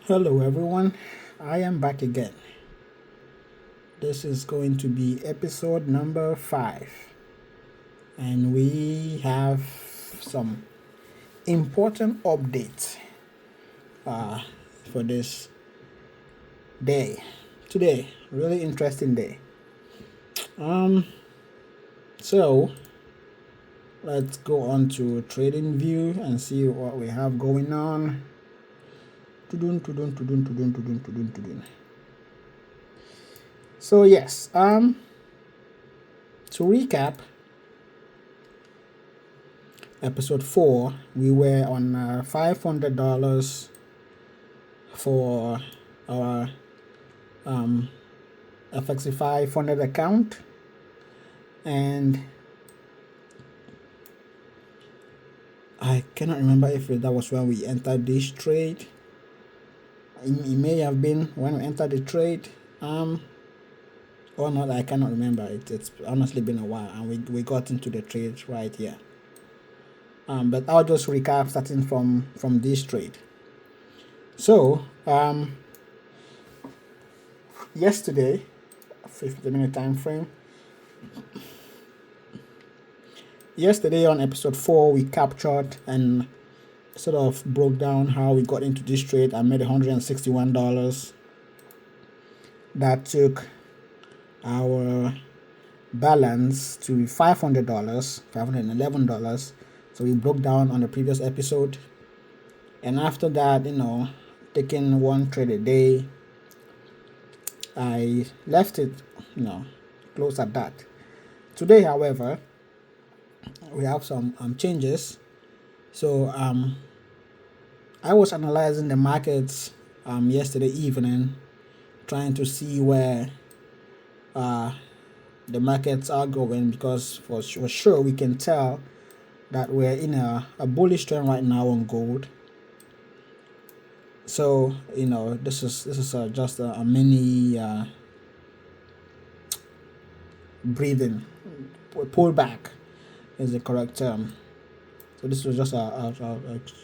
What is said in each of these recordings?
Hello everyone, I am back again. This is going to be episode number 5, and we have some important updates for this day. Today, really interesting day. So let's go on to trading view and see what we have going on. So yes, to recap, episode 4, we were on $500 for our FXify funded account, and I cannot remember if that was when we entered this trade. It may have been when we entered the trade, or not. I cannot remember. It's honestly been a while, and we got into the trade right here. But I'll just recap starting from this trade. So yesterday, 50-minute time frame. Yesterday on episode 4, we captured and sort of broke down how we got into this trade. I made $161. That took our balance to $500, $511. So we broke down on the previous episode. And after that, taking one trade a day, I left it, close at that. Today, however, we have some changes. So I was analyzing the markets yesterday evening, trying to see where the markets are going, because for sure we can tell that we're in a bullish trend right now on gold. So this is just a mini breathing pullback is the correct term. So this was just a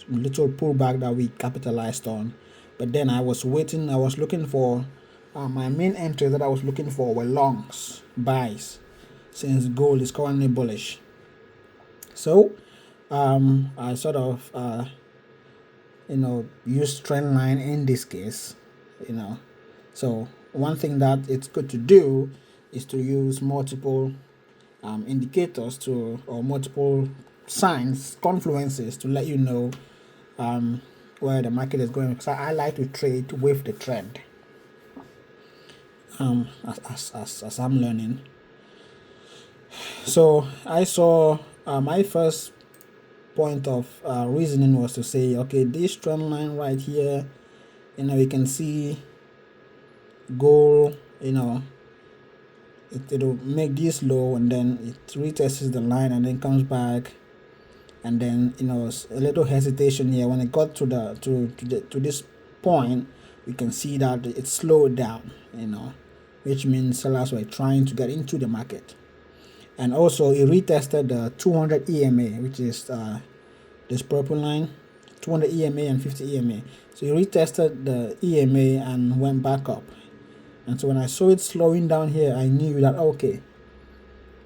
little pullback that we capitalized on. But then I was looking for my main entry that I was looking for were longs, buys, since gold is currently bullish. So I sort of use trend line in this case. So one thing that it's good to do is to use multiple indicators or multiple signs, confluences, to let you know where the market is going. So I like to trade with the trend as I'm learning. So I saw my first point of reasoning was to say, okay, this trend line right here, you can see gold, it'll make this low, and then it retests the line and then comes back, and then a little hesitation here. When it got to this point, we can see that it slowed down, which means sellers were trying to get into the market. And also it retested the 200 EMA, which is this purple line, 200 EMA and 50 EMA. So it retested the EMA and went back up. And so when I saw it slowing down here, I knew that, okay,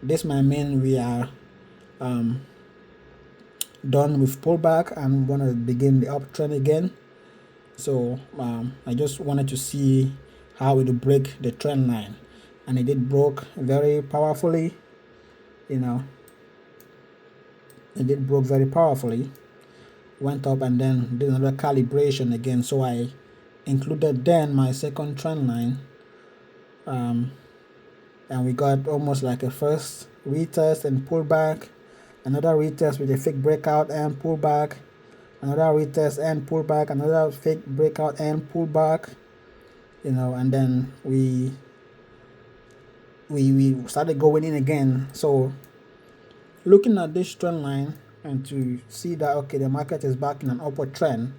this might mean we are done with pullback and want to begin the uptrend again. So I just wanted to see how it would break the trend line, and it did broke very powerfully. It did broke very powerfully, went up and then did another calibration again. So I included then my second trend line, and we got almost like a first retest and pullback, another retest with a fake breakout and pullback, another retest and pullback, another fake breakout and pullback, and then we started going in again. So looking at this trend line and to see that, okay, the market is back in an upward trend,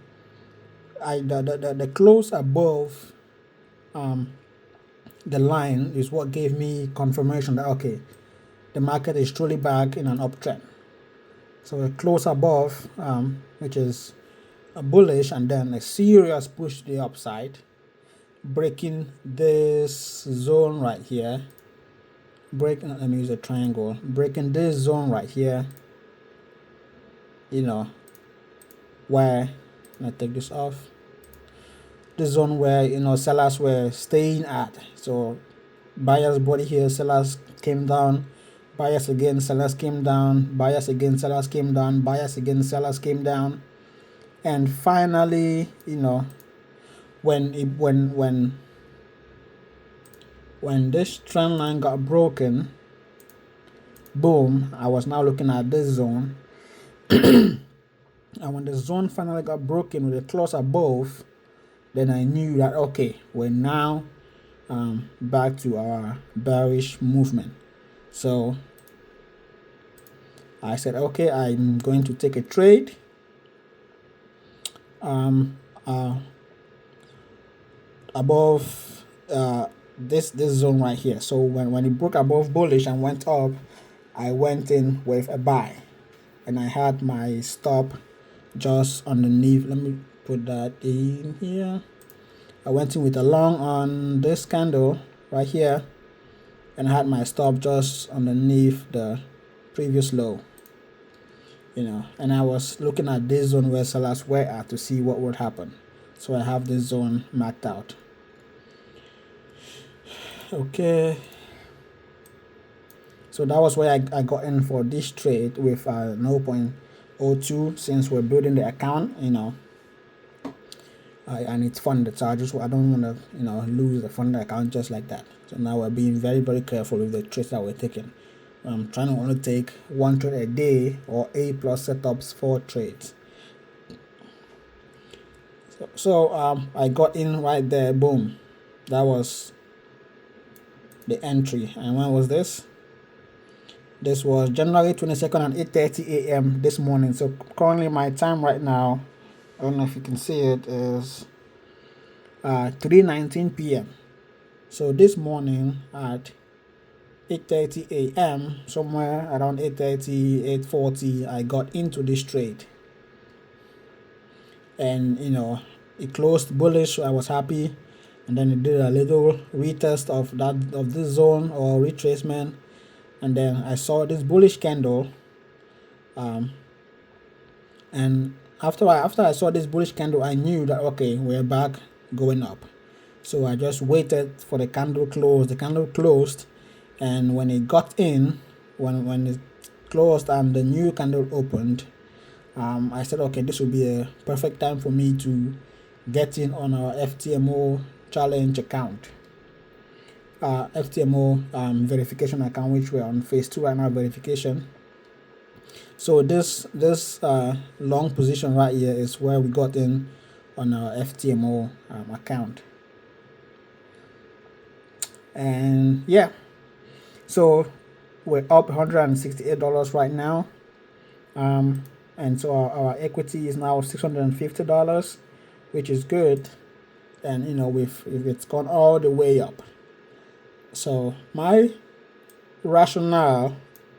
the close above the line is what gave me confirmation that, okay, the market is truly back in an uptrend. So a close above, which is bullish, and then a serious push to the upside, breaking this zone right here, let me use a triangle, breaking this zone right here, you know, where, I take this off, this zone where, you know, sellers were staying at. So buyers bought here, sellers came down, buyers again, sellers came down, buyers again, sellers came down, buyers again, sellers came down, and finally, you know, when this trend line got broken, boom, I was now looking at this zone. And when the zone finally got broken with a close above, then I knew that, okay, we're now back to our bearish movement. So I said, okay, I'm going to take a trade above this zone right here. So when it broke above bullish and went up, I went in with a buy, and I had my stop just underneath. Let me put that in here. I went in with a long on this candle right here, and I had my stop just underneath the previous low, you know, and I was looking at this zone where sellers were at to see what would happen. So I have this zone marked out. Okay, so that was where I got in for this trade with 0.02, since we're building the account, you know, and it's funded. So I don't want to, you know, lose the funded account just like that. So now we're being very, very careful with the trades that we're taking. I'm trying to only take one trade a day or A+ setups for trades. So I got in right there, boom. That was the entry. And when was this? This was January 22nd at 8:30 a.m. this morning. So currently my time right now, I don't know if you can see it, is 3:19 p.m. So this morning at 8:30 a.m., somewhere around 8:30, 8:40, I got into this trade. And, you know, it closed bullish, so I was happy. And then it did a little retest of this zone or retracement. And then I saw this bullish candle. And after I saw this bullish candle, I knew that, okay, we're back going up. So I just waited for the candle close. The candle closed, and when it got in, when it closed and the new candle opened, I said, okay, this will be a perfect time for me to get in on our FTMO challenge account. FTMO verification account, which we're on phase 2 right now, verification. So this long position right here is where we got in on our FTMO account. And yeah, so we're up $168 right now, and so our equity is now $650, which is good. And, you know, it's gone all the way up. So my rationale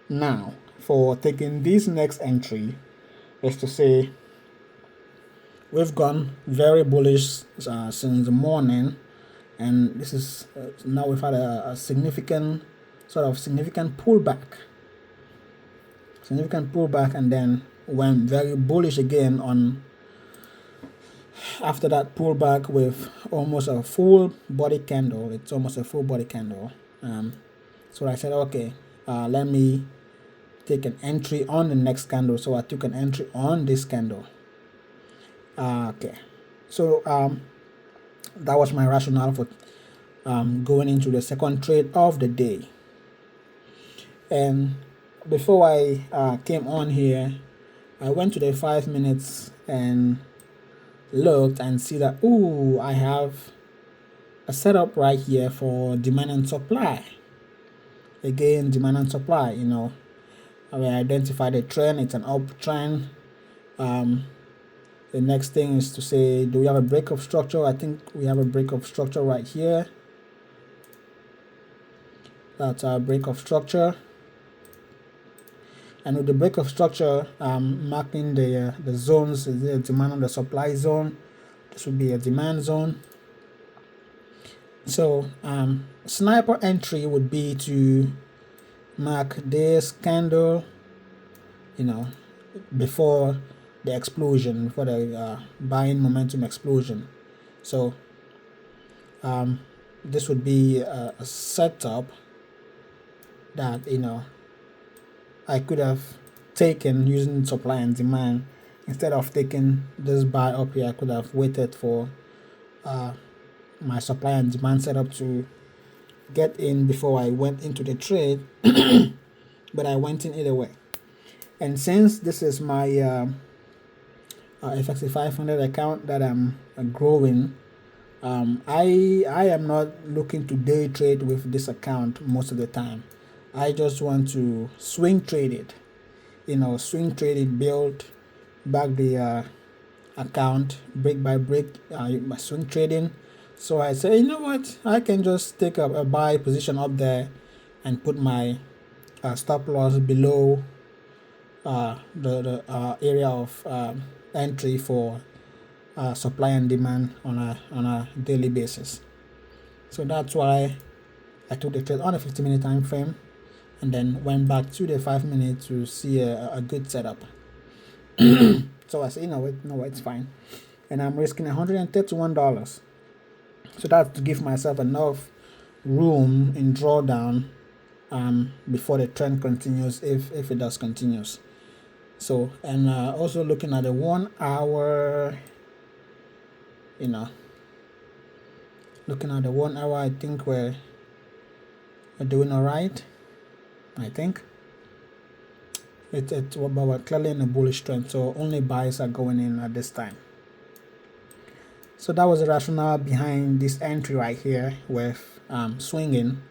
now for taking this next entry is to say, we've gone very bullish since the morning, and this is now we've had a significant pullback, and then went very bullish again on after that pullback with almost a full body candle. It's almost a full body candle. So I said, okay, let me take an entry on the next candle. So I took an entry on this candle. Okay, so that was my rationale for going into the second trade of the day. And before I came on here, I went to the 5 minutes and looked and see that, ooh, I have a setup right here for demand and supply. Again, demand and supply, you know, I identified a trend. It's an uptrend. The next thing is to say, do we have a break of structure? I think we have a break of structure right here. That's our break of structure. and with the break of structure marking the zones, the demand and the supply zone. This would be a demand zone. So sniper entry would be to mark this candle, before the explosion, before the buying momentum explosion. So this would be a setup that I could have taken using supply and demand. Instead of taking this buy up here, I could have waited for my supply and demand setup to get in before I went into the trade. But I went in either way. And since this is my FXC 500 account that I'm growing, I am not looking to day trade with this account most of the time. I just want to swing trade it, build back the account brick by brick, my swing trading. So I say, you know what, I can just take a buy position up there and put my stop loss below the area of entry for supply and demand on a daily basis. So that's why I took the trade on a 50-minute time frame and then went back to the 5 minutes to see a good setup. So I said, it's fine. And I'm risking $131. So that's to give myself enough room in drawdown before the trend continues, if it does continues. So, and also looking at the 1 hour, looking at the 1 hour, I think we're doing all right. I think but we're clearly in a bullish trend, so only buys are going in at this time. So that was the rationale behind this entry right here with swinging.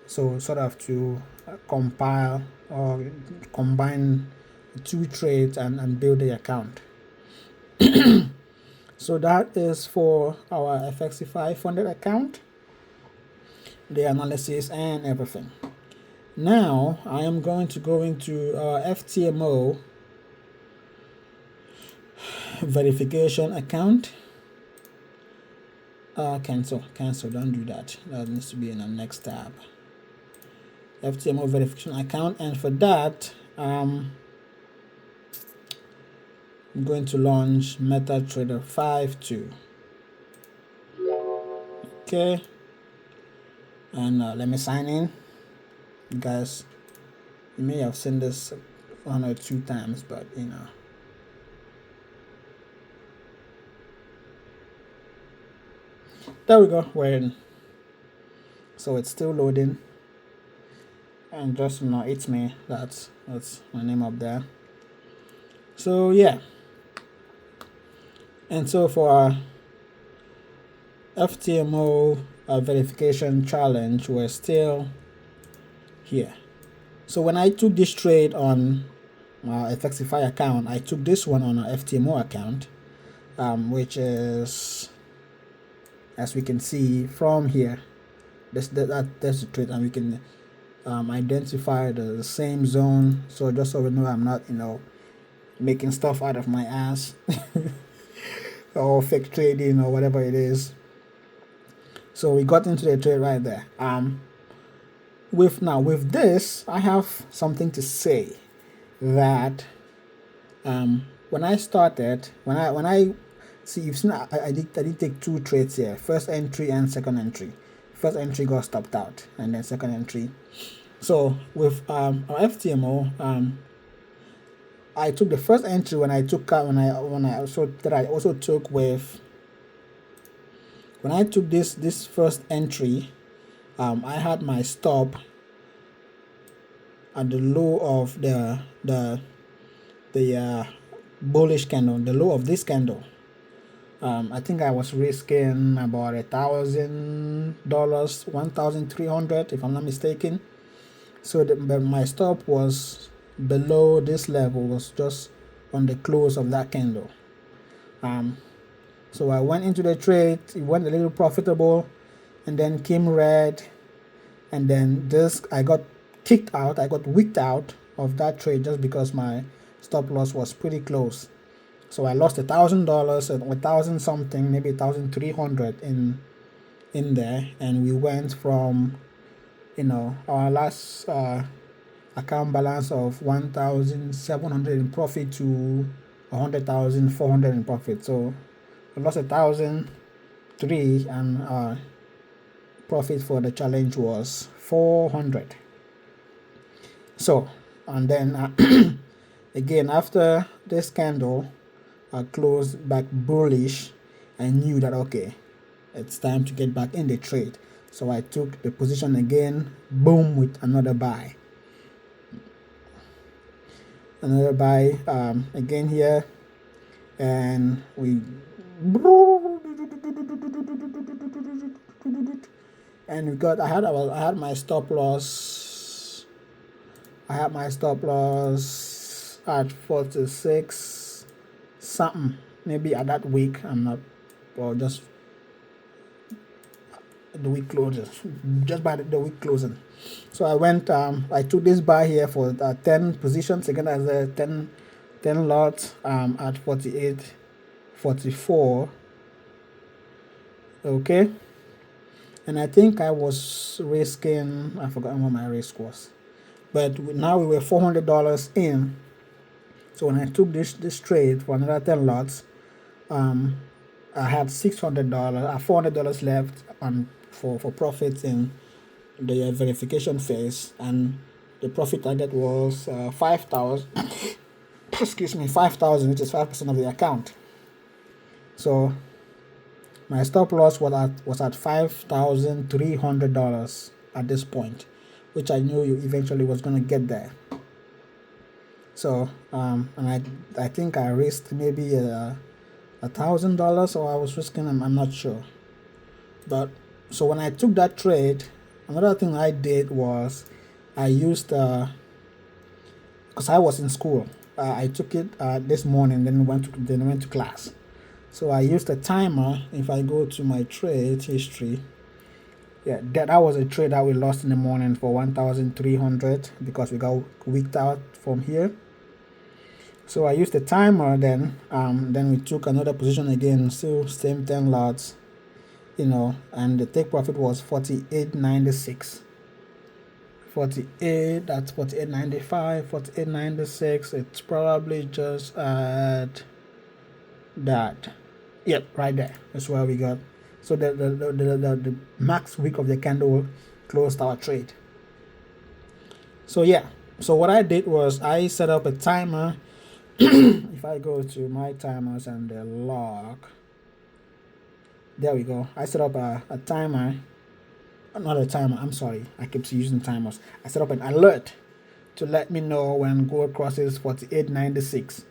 So sort of to compile or combine two trades and build the account. So that is for our FXC 500 account, the analysis and everything. Now I am going to go into our FTMO verification account. Cancel, don't do that. That needs to be in the next tab. FTMO verification account, and for that I'm going to launch MetaTrader 5.2. Okay, and let me sign in. You guys, you may have seen this 1 or 2 times, but there we go, we're in. So it's still loading, and just it's me, that's my name up there. So yeah, and so for our FTMO verification challenge, we're still here. So when I took this trade on FXify account, I took this one on our FTMO account, which is, as we can see from here, that's the trade, and we can identify the same zone. So just so we know I'm not making stuff out of my ass or fake trading or whatever it is. So we got into the trade right there. With this, I have something to say that when I started, when I see, you've seen I did take 2 trades here, first entry and second entry. First entry got stopped out, and then second entry. So with our FTMO, I took the first entry when I took this first entry. I had my stop at the low of the bullish candle, the low of this candle. I think I was risking about $1,000, $1,300 if I'm not mistaken. So my stop was below this level, was just on the close of that candle. So I went into the trade, it went a little profitable, and then came red, and then I got kicked out, I got wicked out of that trade just because my stop loss was pretty close. So I lost $1,000 and 1,000 something, maybe 1,300 in there, and we went from our last account balance of 1,700 in profit to 100,400 in profit. So I lost 1,003 and profit for the challenge was 400. So, and then again, after this candle I closed back bullish, I knew that okay, it's time to get back in the trade. So I took the position again, boom, with another buy. Again here, and we got I had my stop loss. I had my stop loss at 46 something, maybe at that week. I'm not, or just the week closes, just by the week closing. So I went, I took this buy here for 10 positions, again as a 10 lots at 48.44. Okay, and I think I was risking, I forgot what my risk was, but now we were $400 in. So when I took this trade for another 10 lots, I had $400 left for profits in the verification phase, and the profit target was 5,000. Excuse me, 5,000, which is 5% of the account. So my stop loss was at $5,300 at this point, which I knew you eventually was going to get there. So and I think I risked maybe $1,000, or I was risking, I'm not sure. But so when I took that trade, another thing I did was I used because I was in school. I took it this morning, then went to class. So I used a timer. If I go to my trade history, yeah, that was a trade that we lost in the morning for 1,300 because we got wicked out from here. So I used the timer. Then we took another position again, still same 10 lots, and the take profit was 48.96. 48, that's 48.95, 48.96. It's probably just at that. Yep, right there. That's where we got. So the max wick of the candle closed our trade. So yeah. So what I did was I set up a timer. If I go to my timers and the log, there we go. I set up a timer. Not a timer, I'm sorry. I keep using timers. I set up an alert to let me know when gold crosses 48.96.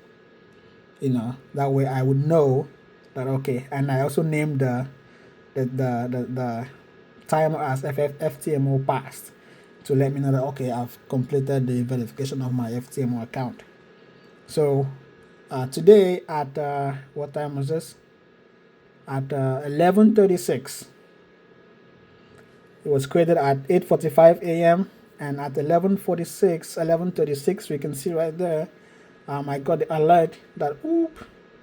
That way I would know that okay. And I also named the timer as FTMO passed to let me know that okay, I've completed the verification of my FTMO account. So today at what time was this? At 11:36. It was created at 8:45 a.m. and at 11:36, we can see right there. I got the alert that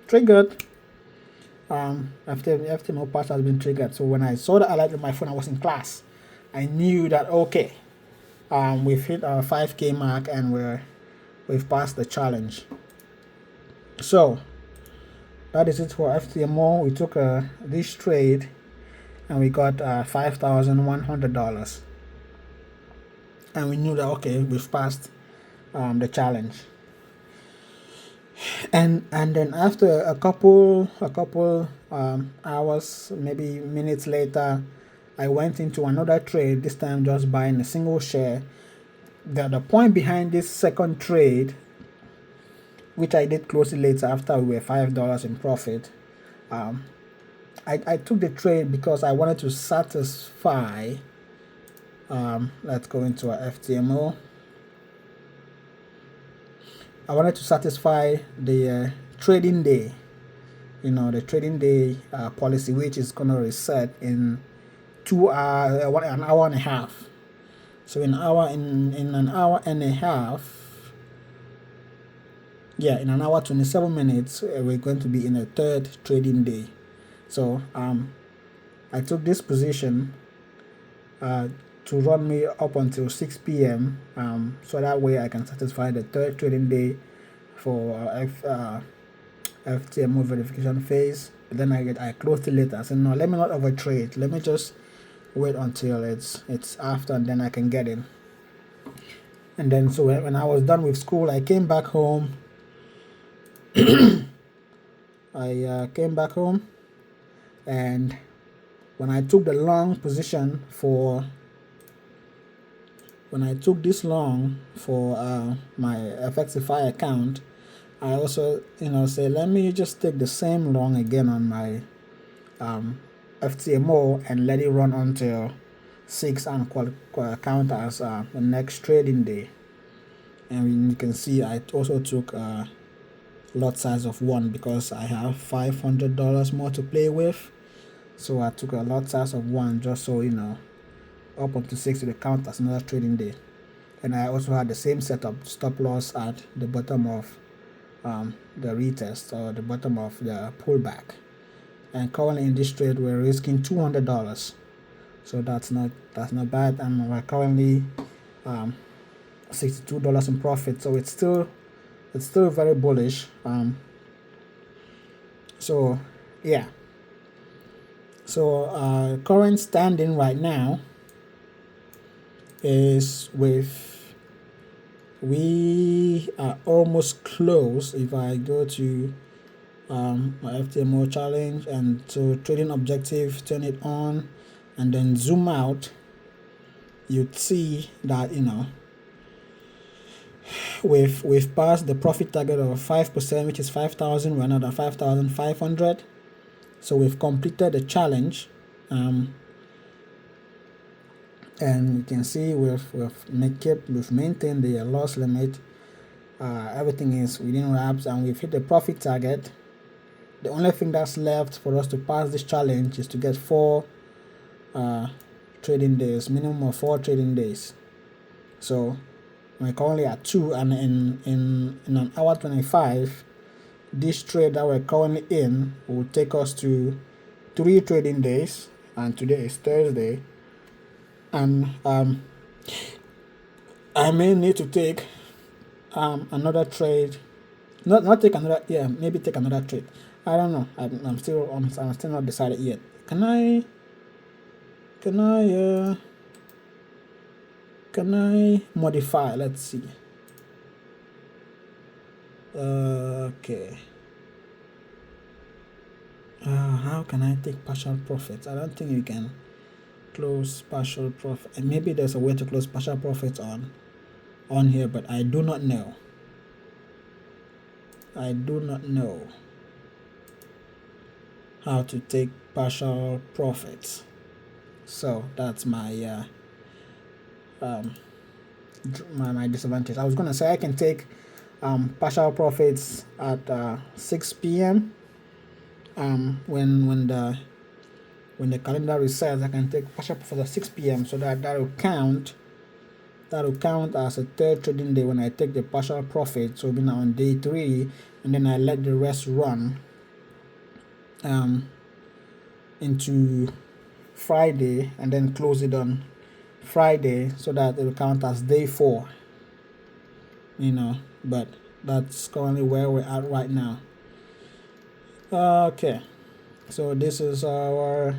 triggered. FTMO pass has been triggered. So when I saw the alert on my phone, I was in class. I knew that okay, we've hit our 5K mark and we've passed the challenge. So that is it for FTMO. We took this trade and we got $5,100, and we knew that okay, we've passed the challenge. And then after a couple hours, maybe minutes later, I went into another trade, this time just buying a single share. The point behind this second trade, which I did closely later after we were $5 in profit, I took the trade because I wanted to satisfy, let's go into our FTMO. I wanted to satisfy the trading day, the trading day policy, which is going to reset in 2 hours, an hour and a half. So in an hour and a half, yeah, in an hour 27 minutes we're going to be in a third trading day. So I took this position to run me up until 6 p.m. So that way I can satisfy the third trading day for FTMO verification phase. Then I closed it later. I said no, let me not overtrade. Let me just wait until it's after, and then I can get in. And then so when I was done with school, I came back home. I came back home, and when I took the long position for this long for my FXify account, I also say let me just take the same long again on my FTMO and let it run until 6 and count as the next trading day. And you can see I also took lot size of 1 because I have $500 more to play with. So I took a lot size of 1 just so up until 6 to count as another trading day. And I also had the same setup, stop loss at the bottom of the retest or the bottom of the pullback. And currently in this trade we're risking $200, so that's not bad, and we're currently $62 in profit. So it's still very bullish. So yeah. So current standing right now is we are almost close. If I go to my FTMO challenge, and so trading objective, turn it on and then zoom out, you'd see that we've passed the profit target of 5%, which is 5,000. We're now at 5,500. So we've completed the challenge, and you can see we've maintained the loss limit. Everything is within wraps, and we've hit the profit target. The only thing that's left for us to pass this challenge is to get 4 trading days, minimum of 4 trading days. So we're currently at 2, and in an hour 25, this trade that we're currently in will take us to 3 trading days, and today is Thursday. And I may need to take another trade. Not take another, maybe take another trade. I don't know. I'm still not decided yet. Can I modify? Let's see. Okay. How can I take partial profits? I don't think you can close partial profit. And maybe there's a way to close partial profits on here, but I do not know. I do not know how to take partial profits. So that's my my disadvantage. I was gonna say I can take partial profits at 6 p.m. When the calendar resets, I can take partial profits at 6 p.m. so that will count as a third trading day when I take the partial profit. So we'll be now on day 3, and then I let the rest run into Friday, and then close it on Friday so that it will count as day 4. But that's currently where we're at right now. Okay, so this is our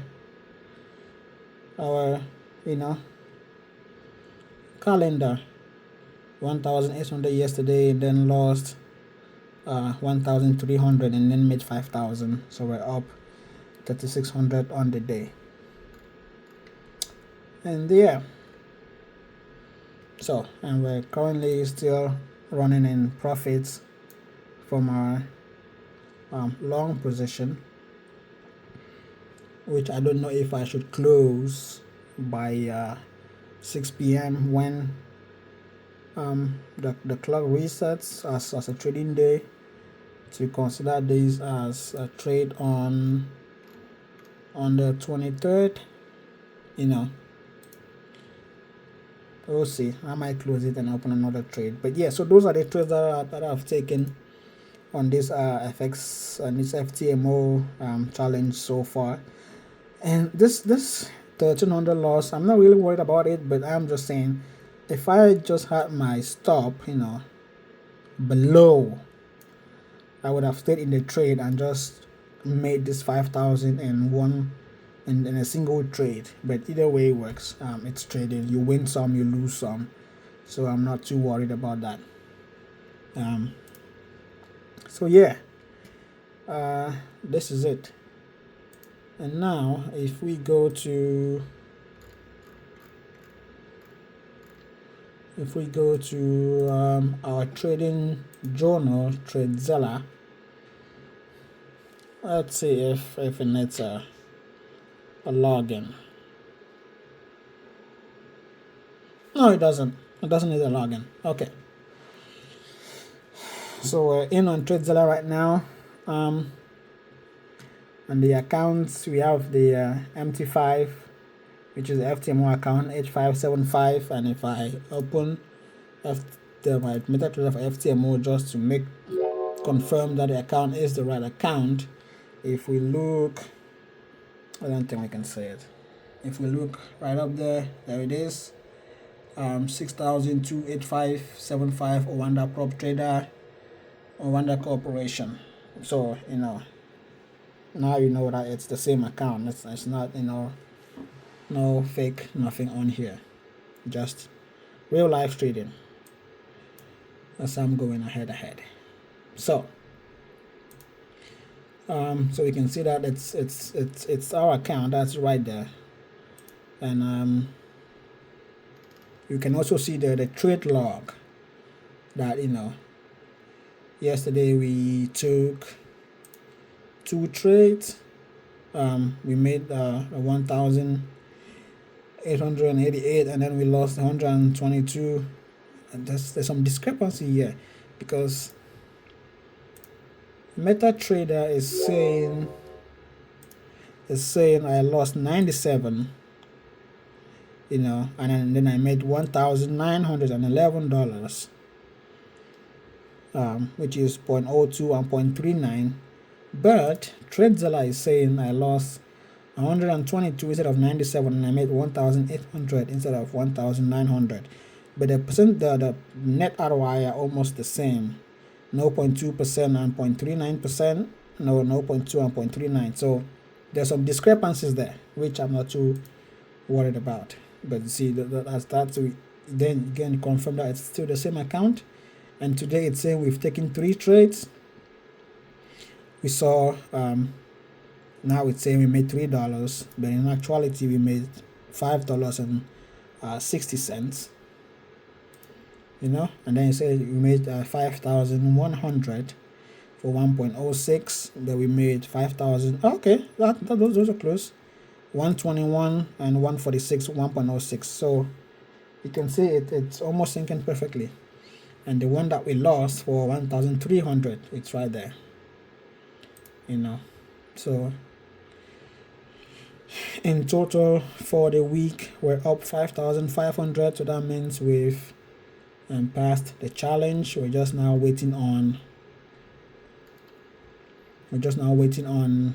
calendar. 1,800 yesterday, and then lost 1,300, and then made 5,000. So we're up 3,600 on the day. And yeah, so, and we're currently still running in profits from our long position, which I don't know if I should close by 6 p.m. when the clock resets as a trading day, to consider this as a trade on the 23rd. We'll see. I might close it and open another trade. But yeah, so those are the trades that I've taken on this FX and this FTMO challenge so far. And this 1300 loss, I'm not really worried about it, but I'm just saying, if I just had my stop, below, I would have stayed in the trade and just made this 5,001 in a single trade. But either way it works. It's trading. You win some, you lose some. So I'm not too worried about that. So yeah, this is it. And now if we go to our trading journal, TradeZilla, let's see if it needs a login. No, it doesn't. It doesn't need a login. Okay. So we're in on TradeZilla right now. And the accounts, we have the MT5, which is the FTMO account, H575. And if I open my MetaTrader for FTMO just to confirm that the account is the right account, if we look, I don't think we can say it. If we look right up there, there it is. 6,285.75 Owanda Prop Trader, Owanda Corporation. So now you know that it's the same account. It's not no fake, nothing on here, just real life trading. As I'm going ahead. So so we can see that it's our account that's right there, and you can also see the trade log that yesterday we took 2 trades. We made 1,888, and then we lost 122. And there's some discrepancy here, because MetaTrader is saying I lost 97, and then I made $1,911, which is 0.02 and 0.39. But TradeZilla is saying I lost 122 instead of 97, and I made 1,800 instead of 1,900. But the net ROI are almost the same, 0.2% and 0.39%, 0.2 and 0.39. So there's some discrepancies there, which I'm not too worried about. But see, then again confirm that it's still the same account. And today it's saying we've taken 3 trades. We saw now it's saying we made $3, but in actuality we made $5.60. And then it says we made 5,100 for 1.06, but we made 5,000. Okay, those are close. 121 and 146, 1.06. So you can see it's almost syncing perfectly. And the one that we lost for 1,300, it's right there. So in total for the week we're up 5,500. So that means we've passed the challenge. We're just now waiting on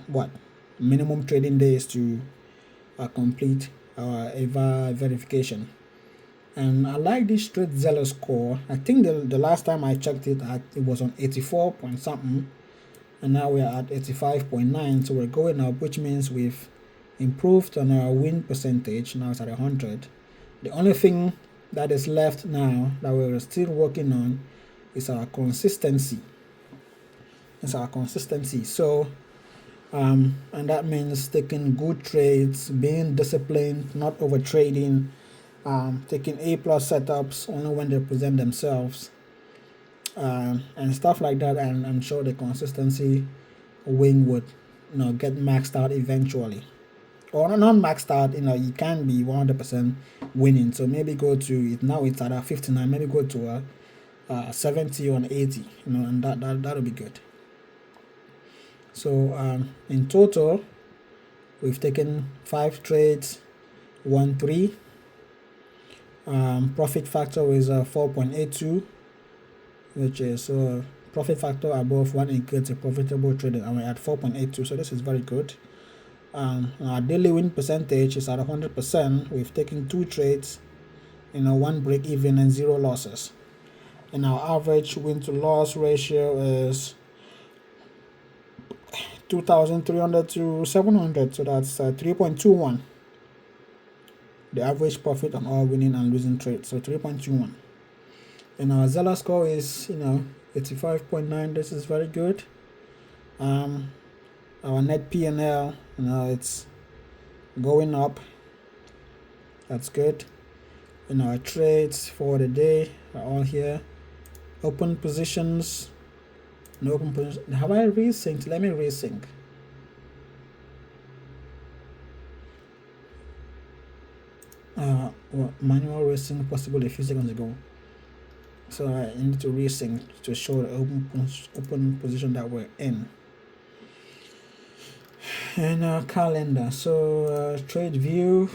what minimum trading days to complete our EVA verification. And I like this TradeZilla score. I think the last time I checked it was on 84 point something, and now we're at 85.9. So we're going up, which means we've improved on our win percentage. Now it's at 100. The only thing that is left now that we're still working on is our consistency. So and that means taking good trades, being disciplined, not over trading, taking A+ setups only when they present themselves, and stuff like that. And I'm sure the consistency win would get maxed out eventually, or not maxed out. You can't be 100% winning. So maybe go to it now. It's at 59. Maybe go to a 70 or an 80. And that'll be good. So in total, we've taken 5 trades, 1 3. Profit factor is 4.82, which is profit factor above 1 equals a profitable trading, and we're at 4.82, so this is very good. Our daily win percentage is at 100%. We've taken 2 trades, 1 break even and 0 losses. And our average win to loss ratio is 2,300 to 700, so that's 3.21. The average profit on all winning and losing trades, so 3.21. And our Zella score is 85.9. This is very good. Our net P&L, it's going up. That's good. And our trades for the day are all here. Open positions. No open position. Have I resynced? Let me resync. Manual resync possible a few seconds ago. So I need to resync to show the open position that we're in. And our calendar. So trade view.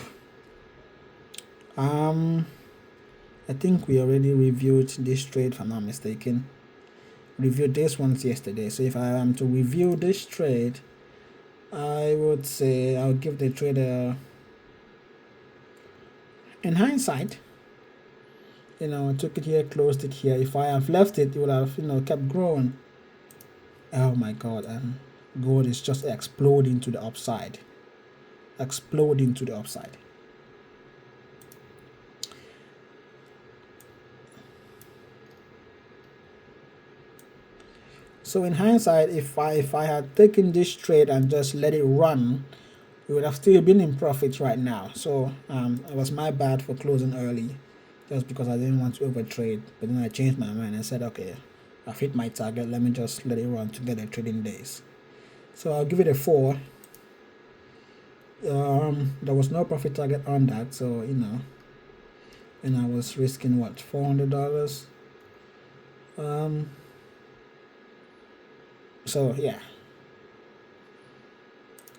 I think we already reviewed this trade, if I'm not mistaken. Reviewed this once yesterday. So if I am to review this trade, I would say I'll give the trader, in hindsight, took it here, closed it here. If I have left it, it would have, kept growing. Oh my God, and gold is just exploding to the upside. Exploding to the upside. So in hindsight, if I had taken this trade and just let it run, we would have still been in profit right now. So it was my bad for closing early, just because I didn't want to overtrade. But then I changed my mind and said, okay, I've hit my target. Let me just let it run to get the trading days. So I'll give it a 4. There was no profit target on that, so and I was risking what, $400. So yeah.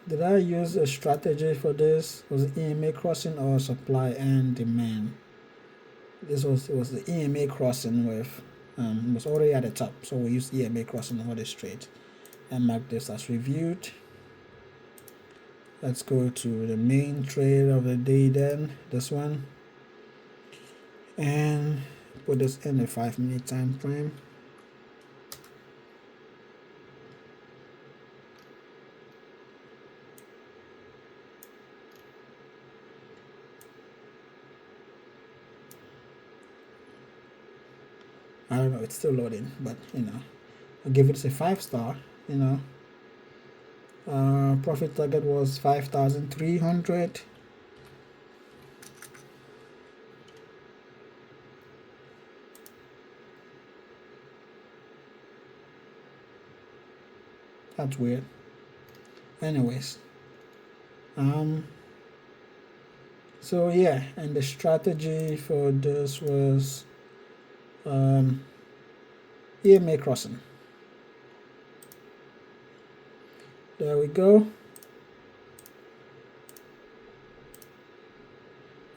Did I use a strategy for this? Was it EMA crossing or supply and demand? It was the EMA crossing with it was already at the top, so we used EMA crossing for this trade and mark this as reviewed. Let's go to the main trade of the day then, this one, and put this in a 5-minute time frame. I don't know, it's still loading, but I'll give it a 5-star. Profit target was 5,300. That's weird. Anyways, so yeah, and the strategy for this was EMA crossing. There we go.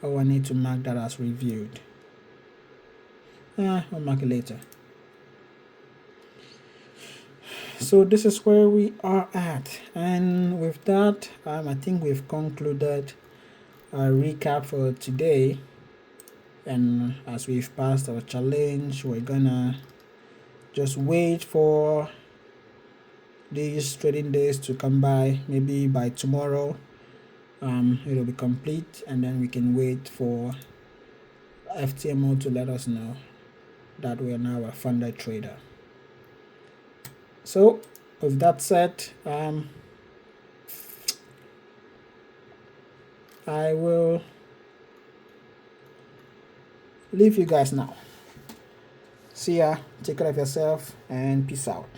Oh, I need to mark that as reviewed. I'll mark it later. So this is where we are at, and with that, I think we've concluded our recap for today. And as we've passed our challenge, we're gonna just wait for these trading days to come by. Maybe by tomorrow it'll be complete, and then we can wait for FTMO to let us know that we are now a funded trader. So with that said, I will leave you guys now. See ya, take care of yourself, and peace out.